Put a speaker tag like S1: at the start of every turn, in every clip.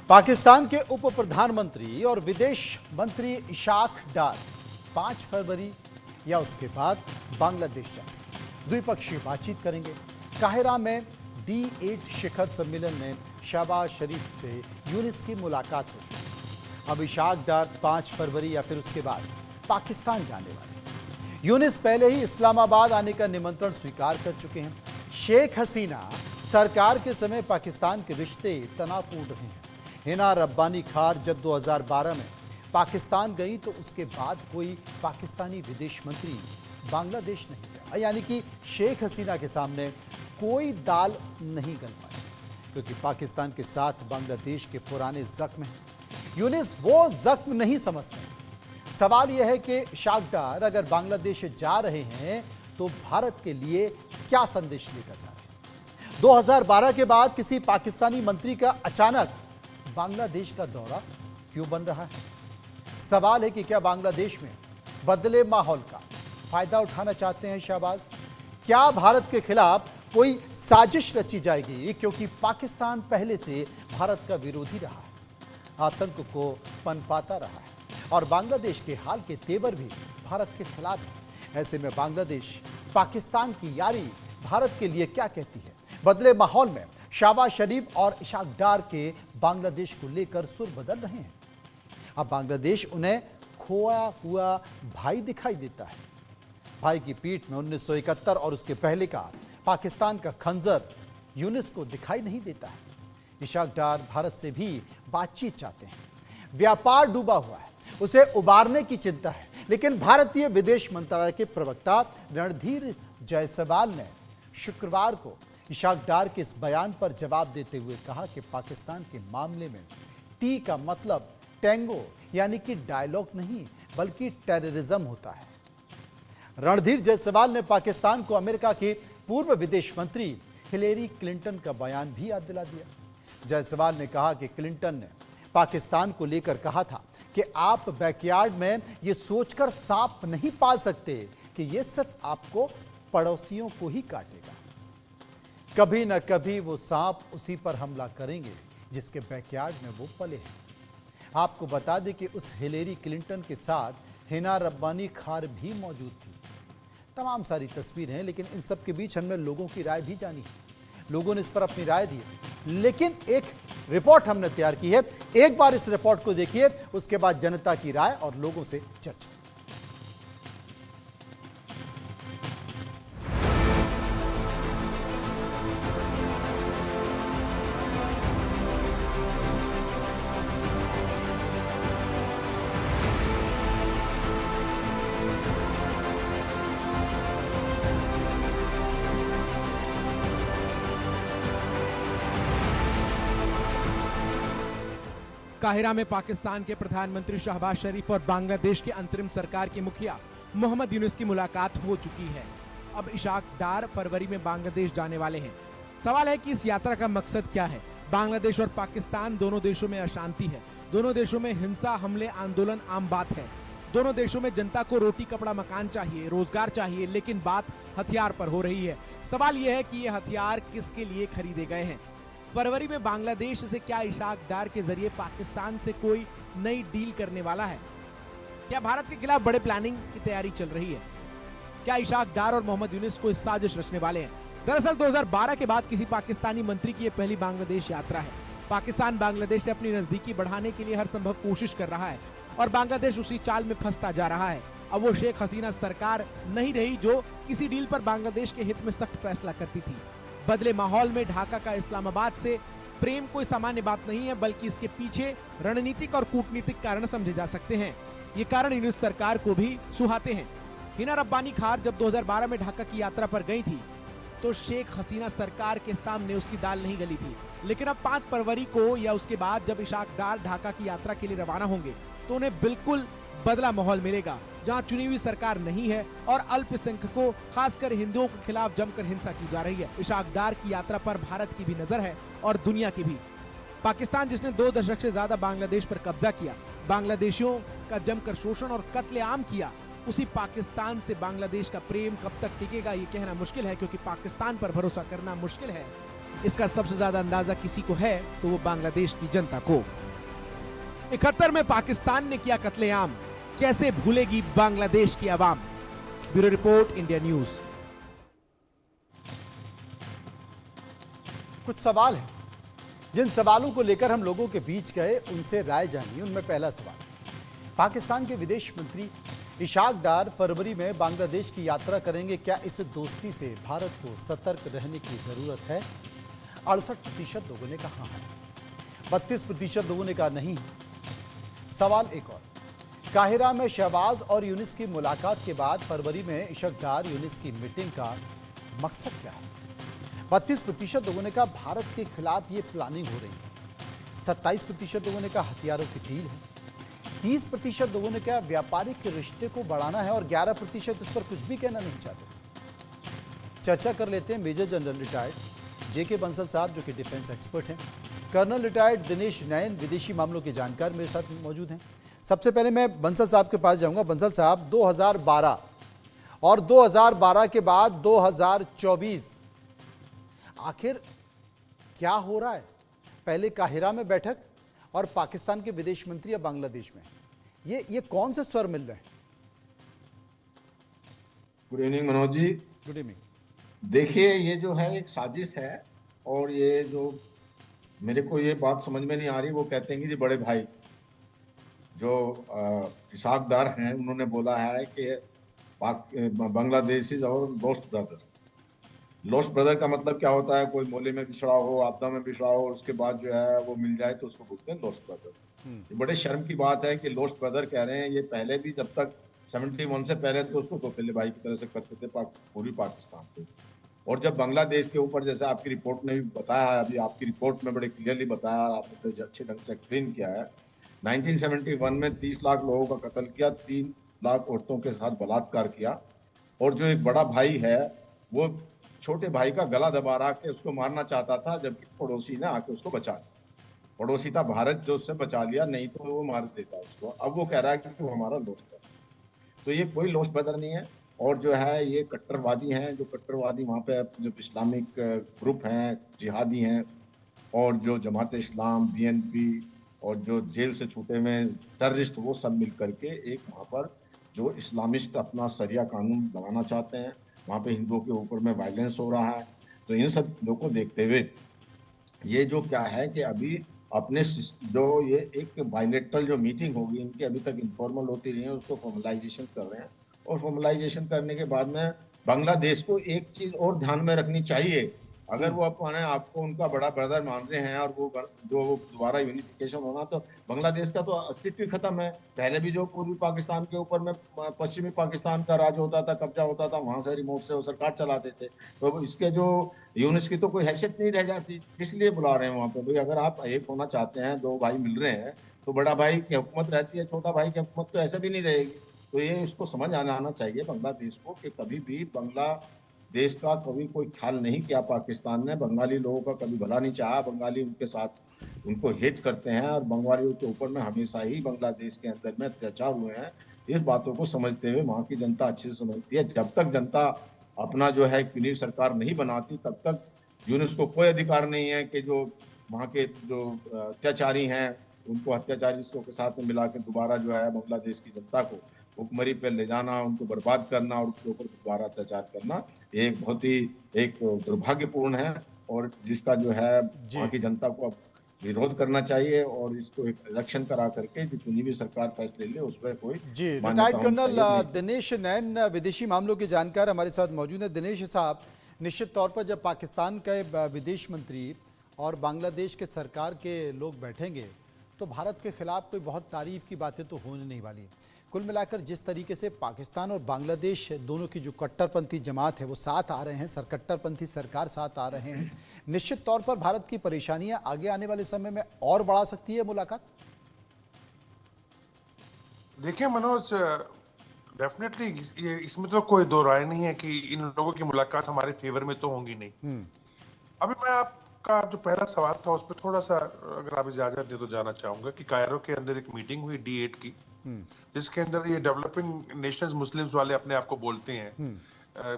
S1: पाकिस्तान के उप प्रधानमंत्री और विदेश मंत्री इशाक डार 5 फरवरी या उसके बाद बांग्लादेश जाएंगे। द्विपक्षीय बातचीत करेंगे। काहिरा में D8 शिखर सम्मेलन में शहबाज शरीफ से यूनिस की मुलाकात हो चुकी। अब इशाक डार 5 फरवरी या फिर उसके बाद पाकिस्तान जाने वाले। यूनिस पहले ही इस्लामाबाद आने का निमंत्रण स्वीकार कर चुके हैं। शेख हसीना सरकार के समय पाकिस्तान के रिश्ते तनावपूर्ण रहे हैं। हिना रब्बानी खार जब 2012 में पाकिस्तान गई तो उसके बाद कोई पाकिस्तानी विदेश मंत्री बांग्लादेश नहीं गया, यानी कि शेख हसीना के सामने कोई दाल नहीं गल पाई, क्योंकि पाकिस्तान के साथ बांग्लादेश के पुराने जख्म हैं। यूनिस वो जख्म नहीं समझते। सवाल यह है कि इशाक डार अगर बांग्लादेश जा रहे हैं तो भारत के लिए क्या संदेश लेकर जा रहे हैं। 2012 के बाद किसी पाकिस्तानी मंत्री का अचानक बांग्लादेश का दौरा क्यों बन रहा है। सवाल है कि क्या बांग्लादेश में बदले माहौल का फायदा उठाना चाहते हैं शहबाज। क्या भारत के खिलाफ कोई साजिश रची जाएगी, क्योंकि पाकिस्तान पहले से भारत का विरोधी रहा है, आतंक को पनपाता रहा है और बांग्लादेश के हाल के तेवर भी भारत के खिलाफ है। ऐसे में बांग्लादेश पाकिस्तान की यारी भारत के लिए क्या कहती है। बदले माहौल में शहबाज शरीफ और इशाक डार के बांग्लादेश को लेकर सुर बदल रहे हैं। अब बांग्लादेश उन्हें खोया हुआ भाई दिखाई देता है। भाई की पीठ में 1971 और उसके पहले का पाकिस्तान का खंजर यूनिस को दिखाई नहीं देता है। इशाक डार भारत से भी बातचीत चाहते हैं। व्यापार डूबा हुआ है, उसे उबारने की चिंता है, लेकिन भारतीय विदेश मंत्रालय के प्रवक्ता रणधीर जायसवाल ने शुक्रवार को इशाक डार के इस बयान पर जवाब देते हुए कहा कि पाकिस्तान के मामले में टी का मतलब टैंगो यानी कि डायलॉग नहीं बल्कि टेररिज्म होता है। रणधीर जायसवाल ने पाकिस्तान को अमेरिका के पूर्व विदेश मंत्री हिलेरी क्लिंटन का बयान भी याद दिला दिया। जायसवाल ने कहा कि क्लिंटन ने पाकिस्तान को लेकर कहा था कि आप बैकयार्ड में ये सोचकर सांप नहीं पाल सकते कि ये सिर्फ आपको पड़ोसियों को ही काटेगा। कभी न कभी वो सांप उसी पर हमला करेंगे जिसके बैकयार्ड में वो पले हैं। आपको बता दें कि उस हिलेरी क्लिंटन के साथ हिना रब्बानी खार भी मौजूद थी। तमाम सारी तस्वीरें हैं, लेकिन इन सब के बीच हमने लोगों की राय भी जानी है। लोगों ने इस पर अपनी राय दी है, लेकिन एक रिपोर्ट हमने तैयार की है। एक बार इस रिपोर्ट को देखिए, उसके बाद जनता की राय और लोगों से चर्चा।
S2: काहिरा में पाकिस्तान के प्रधानमंत्री शहबाज शरीफ और बांग्लादेश के अंतरिम सरकार के मुखिया मोहम्मद यूनुस की मुलाकात हो चुकी है। अब इशाक डार फरवरी में बांग्लादेश जाने वाले हैं। सवाल है कि इस यात्रा का मकसद क्या है। बांग्लादेश और पाकिस्तान दोनों देशों में अशांति है। दोनों देशों में हिंसा, हमले, आंदोलन आम बात है। दोनों देशों में जनता को रोटी, कपड़ा, मकान चाहिए, रोजगार चाहिए, लेकिन बात हथियार पर हो रही है। सवाल यह है कि ये हथियार किसके लिए खरीदे गए हैं। फरवरी में बांग्लादेश से क्या इशाक डार के जरिए पाकिस्तान से कोई नई डील करने वाला है। क्या भारत के खिलाफ बड़े प्लानिंग की तैयारी चल रही है। क्या इशाक डार और मोहम्मद यूनुस को साजिश रचने वाले हैं। दरअसल 2012 के बाद किसी पाकिस्तानी मंत्री की यह पहली बांग्लादेश यात्रा है। पाकिस्तान बांग्लादेश से अपनी नजदीकी बढ़ाने के लिए हर संभव कोशिश कर रहा है और बांग्लादेश उसी चाल में फंसता जा रहा है। अब वो शेख हसीना सरकार नहीं रही जो किसी डील पर बांग्लादेश के हित में सख्त फैसला करती थी। बदले माहौल में ढाका का इस्लामाबाद से प्रेम कोई सामान्य बात नहीं है, बल्कि इसके पीछे रणनीतिक और कूटनीतिक कारण समझे जा सकते हैं। ये कारण यूनुस सरकार को भी सुहाते हैं। हिना रब्बानी खार जब 2012 में ढाका की यात्रा पर गई थी तो शेख हसीना सरकार के सामने उसकी दाल नहीं गली थी, लेकिन अब 5 फरवरी को या उसके बाद जब इशाक डार ढाका की यात्रा के लिए रवाना होंगे तो उन्हें बिल्कुल बदला माहौल मिलेगा, जहां चुनी हुई सरकार नहीं है और अल्पसंख्यकों खासकर हिंदुओं के खिलाफ जमकर हिंसा की जा रही है। इशाक डार की यात्रा पर भारत की भी नजर है और दुनिया की भी। पाकिस्तान जिसने 2 दशक से ज्यादा बांग्लादेश पर कब्जा किया, बांग्लादेशियों का जमकर शोषण और कत्लेआम किया, उसी पाकिस्तान से बांग्लादेश का प्रेम कब तक टिकेगा ये कहना मुश्किल है, क्योंकि पाकिस्तान पर भरोसा करना मुश्किल है इसका सबसे ज्यादा अंदाजा किसी को है तो वो बांग्लादेश की जनता को। 71 में पाकिस्तान ने किया कत्लेआम, कैसे भूलेगी बांग्लादेश की आवाम। Bureau report, India news.
S1: कुछ सवाल हैं जिन सवालों को लेकर हम लोगों के बीच गए, उनसे राय जानिए। उनमें पहला सवाल, पाकिस्तान के विदेश मंत्री इशाक डार फरवरी में बांग्लादेश की यात्रा करेंगे, क्या इस दोस्ती से भारत को सतर्क रहने की जरूरत है? 68% लोगों ने कहा हाँ, 32% लोगों ने कहा नहीं। सवाल एक और, काहिरा में शहबाज और यूनिस की मुलाकात के बाद फरवरी में इशाक डार यूनिस की मीटिंग का मकसद क्या है? 32% लोगों ने कहा भारत के खिलाफ ये प्लानिंग हो रही है। 27% लोगों ने कहा हथियारों की डील है। 30% लोगों ने कहा व्यापारिक रिश्ते को बढ़ाना है और 11% इस पर कुछ भी कहना नहीं चाहते। चर्चा कर लेते हैं मेजर जनरल रिटायर्ड जेके बंसल साहब, जो कि डिफेंस एक्सपर्ट हैं, कर्नल रिटायर्ड दिनेश नैन, विदेशी मामलों के जानकार मेरे साथ मौजूद हैं। सबसे पहले मैं बंसल साहब के पास जाऊंगा। बंसल साहब, 2012 और 2012 के बाद 2024, आखिर क्या हो रहा है? पहले काहिरा में बैठक और पाकिस्तान के विदेश मंत्री या बांग्लादेश में, ये कौन से स्वर मिल रहे हैं?
S3: Good evening Manoj ji.
S1: Good evening.
S3: देखिए, ये जो है एक साजिश है, और ये जो मेरे को ये बात समझ में नहीं आ रही, वो कहते हैं कि जी बड़े भाई जो इशाक डार हैं, उन्होंने बोला है कि Bangladesh is our lost brother. Lost brother का मतलब क्या होता है? कोई मोले में बिछड़ा हो, आपदा में बिछड़ा हो, उसके बाद जो है वो मिल जाए तो उसको बोलते हैं लोस्ट ब्रदर। ये बड़े शर्म की बात है कि लोस्ट ब्रदर कह रहे हैं। ये पहले भी, जब तक 71 से पहले तो उसको तोतेले भाई की तरह से करते थे पूरी पाकिस्तान को। और जब बांग्लादेश के ऊपर, जैसे आपकी रिपोर्ट ने भी बताया है, अभी आपकी रिपोर्ट में बड़े क्लियरली बताया और आपने बड़े अच्छे ढंग से एक्सप्लेन किया है, 1971 में 30 लाख लोगों का कत्ल किया, 3 लाख औरतों के साथ बलात्कार किया, और जो एक बड़ा भाई है वो छोटे भाई का गला दबा रहा के उसको मारना चाहता था, जबकि पड़ोसी ने आके उसको बचा लिया। पड़ोसी था भारत जो उससे बचा लिया, नहीं तो वो मार देता उसको। अब वो कह रहा है कि वो हमारा दोस्त है। तो ये कोई लोस्ट ब्रदर नहीं है। और जो है ये कट्टरवादी हैं, जो कट्टरवादी वहाँ पे जो इस्लामिक ग्रुप हैं, जिहादी हैं, और जो जमात इस्लाम, बीएनपी, और जो जेल से छूटे हुए टेररिस्ट, वो सब मिल करके एक वहाँ पर जो इस्लामिस्ट अपना सरिया कानून लगाना चाहते हैं। वहाँ पे हिंदुओं के ऊपर में वायलेंस हो रहा है। तो इन सब लोगों को देखते हुए ये जो क्या है कि अभी अपने जो ये एक बायलेटरल जो मीटिंग होगी, इनकी अभी तक इनफॉर्मल होती रही है, उसको फॉर्मलाइजेशन कर रहे हैं। और फॉर्मलाइजेशन करने के बाद में बांग्लादेश को एक चीज और ध्यान में रखनी चाहिए, अगर वो अपने आपको उनका बड़ा ब्रदर मान रहे हैं और वो जो दोबारा यूनिफिकेशन होना, तो बांग्लादेश का तो अस्तित्व ही खत्म है। पहले भी जो पूर्वी पाकिस्तान के ऊपर में पश्चिमी पाकिस्तान का राज होता था, कब्जा होता था, वहां से रिमोट से वो सरकार चलाते थे, तो इसके जो यूनिस की तो कोई हैसियत नहीं रह जाती। इसलिए बुला रहे हैं वहाँ पे, भाई अगर आप एक होना चाहते हैं, दो भाई मिल रहे हैं, तो बड़ा भाई की हुकूमत रहती है, छोटा भाई की हुकूमत तो ऐसे भी नहीं रहेगी। तो ये इसको समझ आना चाहिए बांग्लादेश को कि कभी भी बांग्लादेश का कभी कोई ख्याल नहीं किया पाकिस्तान ने। बंगाली लोगों का कभी भला नहीं चाहा। बंगाली उनके साथ उनको हेट करते हैं, और बंगालियों के ऊपर में हमेशा ही बांग्लादेश के अंदर में अत्याचार हुए हैं। इस बातों को समझते हुए वहाँ की जनता अच्छे से समझती है। जब तक जनता अपना जो है फिनिर सरकार नहीं बनाती, तब तक यूनिस को कोई अधिकार नहीं है कि जो वहाँ के जो अत्याचारी हैं उनको अत्याचारी के साथ में मिला के दोबारा जो है बांग्लादेश की जनता को भुखमरी पर ले जाना, उनको बर्बाद करना और उनके ऊपर दोबारा अत्याचार करना, ये एक बहुत ही एक दुर्भाग्यपूर्ण है, और जिसका जो है वहाँ की जनता को अब विरोध करना चाहिए, और इसको एक इलेक्शन करा करके जो चुनी हुई सरकार फैसले ले उस पर कोई
S1: जी। रिटायर्ड कर्नल दिनेश नैन, विदेशी मामलों के जानकार, हमारे साथ मौजूद है। दिनेश साहब, निश्चित तौर पर जब पाकिस्तान के विदेश मंत्री और बांग्लादेश के सरकार के लोग बैठेंगे तो भारत के खिलाफ कोई बहुत तारीफ की बातें तो होने नहीं वाली। कुल मिलाकर जिस तरीके से पाकिस्तान और बांग्लादेश दोनों की जो कट्टरपंथी जमात है वो साथ आ रहे हैं, कट्टरपंथी सरकार साथ आ रहे हैं, निश्चित तौर पर भारत की परेशानियां आगे आने वाले समय में और बढ़ा सकती है मुलाकात।
S4: देखिए मनोज, डेफिनेटली ये इसमें तो कोई दो राय नहीं है कि इन लोगों की मुलाकात हमारे फेवर में तो होंगी नहीं। अभी मैं आपका जो पहला सवाल था उस पर थोड़ा सा अगर आप इजाजत दे तो जाना चाहूंगा कि कायरो के अंदर एक मीटिंग हुई D8 की, जिसके अंदर ये डेवलपिंग नेशंस मुस्लिम्स वाले अपने आप को बोलते हैं,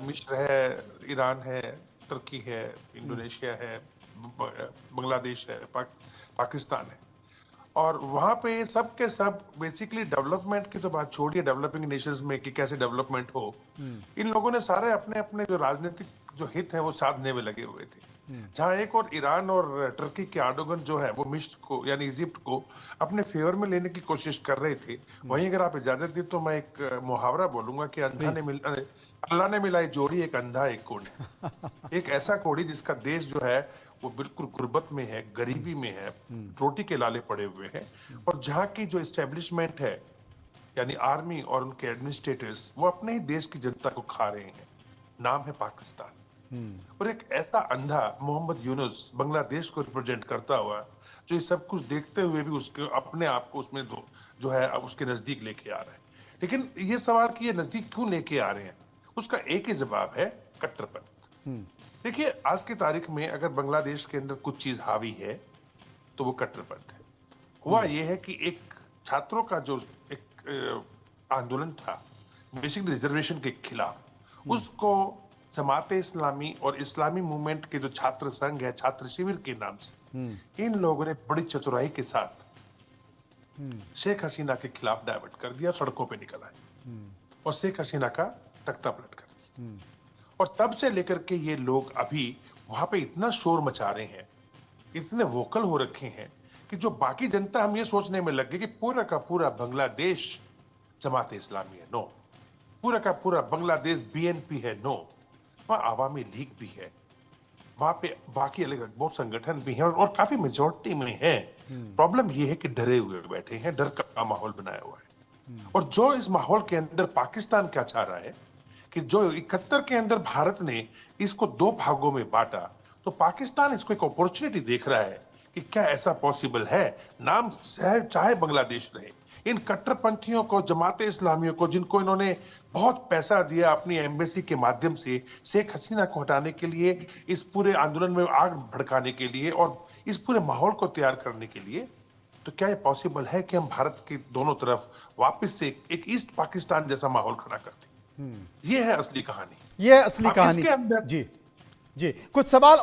S4: मिस्र है, ईरान है, तुर्की है, इंडोनेशिया है, बांग्लादेश है, पाकिस्तान है, और वहां पे सब के सब बेसिकली डेवलपमेंट की तो बात छोड़िए, डेवलपिंग नेशंस में कि कैसे डेवलपमेंट हो, इन लोगों ने सारे अपने अपने जो राजनीतिक जो हित है वो साधने में लगे हुए थे। जहां एक और ईरान और टर्की के एर्डोगन जो है वो मिस्र को यानी इजिप्ट को अपने फेवर में लेने की कोशिश कर रहे थे, वहीं अगर आप इजाजत दी तो मैं एक मुहावरा बोलूंगा कि अल्लाह ने मिलाई जोड़ी, एक अंधा एक कोढ़ी। एक ऐसा कोढ़ी जिसका देश जो है वो बिल्कुल गुर्बत में है, गरीबी में है, रोटी के लाले पड़े हुए हैं, और जहाँ की जो इस्टेब्लिशमेंट है यानी आर्मी और उनके एडमिनिस्ट्रेटर्स वो अपने ही देश की जनता को खा रहे हैं। नाम है पाकिस्तान। और एक ऐसा अंधा मोहम्मद यूनुस बांग्लादेश को रिप्रेजेंट करता हुआ जो ये सब कुछ देखते हुए भी उसके अपने आप को उसमें जो है अब उसके नजदीक लेके आ रहा है। लेकिन ये सवाल कि ये नजदीक क्यों लेके आ रहे हैं, उसका एक ही जवाब है, कट्टरपंथ। देखिए, आज की तारीख में अगर बांग्लादेश के अंदर कुछ चीज हावी है तो वो कट्टरपंथ है। हुआ ये है कि एक छात्रों का जो एक आंदोलन था बेसिकली रिजर्वेशन के खिलाफ, उसको जमाते इस्लामी और इस्लामी मूवमेंट के जो छात्र संघ है, छात्र शिविर के नाम से इन लोगों ने बड़ी चतुराई के साथ शेख हसीना के खिलाफ डाइवर्ट कर दिया, सड़कों पे निकल आए और शेख हसीना का तख्ता पलट कर दिया। और तब से लेकर के ये लोग अभी वहां पे इतना शोर मचा रहे हैं, इतने वोकल हो रखे हैं कि जो बाकी जनता, हम ये सोचने में लग गए कि पूरा का पूरा बांग्लादेश जमाते इस्लामी है। नो, पूरा का पूरा बांग्लादेश बीएनपी है। नो, वहाँ आवामी लीग भी है, वहां पे बाकी अलग बहुत संगठन भी हैं और काफी मेजोरिटी में है। प्रॉब्लम ये है कि डरे हुए बैठे हैं, डर का माहौल बनाया हुआ है। और जो इस माहौल के अंदर पाकिस्तान क्या चाह रहा है कि जो 71 के अंदर भारत ने इसको 2 भागों में बांटा, तो पाकिस्तान इसको एक अपॉर्चुनिटी देख रहा है कि क्या ऐसा पॉसिबल है, नाम चाहे बांग्लादेश रहे, इन कट्टरपंथियों को, जमाते इस्लामियों को, जिनको इन्होंने बहुत पैसा दिया अपनी एम्बेसी के माध्यम से शेख हसीना को हटाने के लिए, इस पूरे आंदोलन में आग भड़काने के लिए और इस पूरे माहौल को तैयार करने के लिए, तो क्या ये पॉसिबल है कि हम भारत के दोनों तरफ वापस से एक ईस्ट पाकिस्तान जैसा माहौल खड़ा करते? ये है असली कहानी।
S1: ये असली
S4: अब
S1: कहानी।
S4: इसके अंदर
S1: जी जी, कुछ सवाल